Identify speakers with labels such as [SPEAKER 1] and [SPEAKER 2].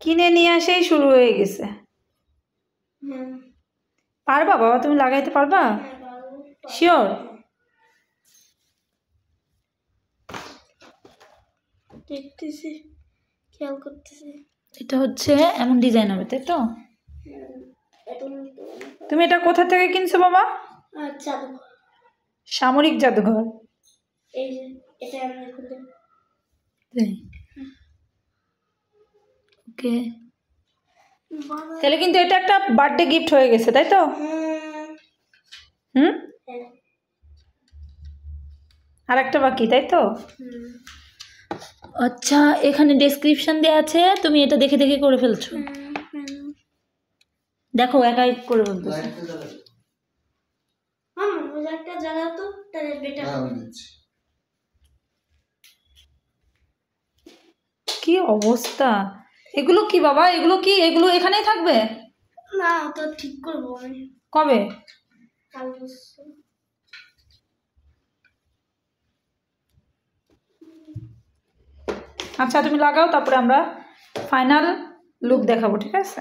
[SPEAKER 1] কিনে নিয়ে আসেই শুরু হয়ে গেছে। পারবা বাবা, তুমি লাগাইতে পারবা? শিওর?
[SPEAKER 2] দেখতেছি, খেয়াল করতেছি।
[SPEAKER 1] এটা হচ্ছে এমন ডিজাইন হবে, তাই তো? তুমি এটা কোথা থেকে কিনছো বাবা? সামরিক জাদুঘর।
[SPEAKER 2] এই যে এটা আমি খুলে।
[SPEAKER 1] ওকে, তাহলে কিন্তু এটা একটা বার্থডে গিফট হয়ে গেছে, তাই তো? আর একটা বাকি, তাই তো? আচ্ছা, এখানে ডেসক্রিপশন দেওয়া আছে, তুমি এটা দেখে দেখে করে ফেলছো। দেখো একাই করে বলতেছে।
[SPEAKER 2] একটা জায়গা তো তাহলে বেটা।
[SPEAKER 1] কি অবস্থা! এগুলো কি বাবা? এগুলো কি? এগুলো এখানেই থাকবে?
[SPEAKER 2] না, তো ঠিক করবো আমি।
[SPEAKER 1] কবে?
[SPEAKER 2] কাল বসে।
[SPEAKER 1] আচ্ছা তুমি লাগাও, তারপরে আমরা ফাইনাল লুক দেখাবো, ঠিক আছে?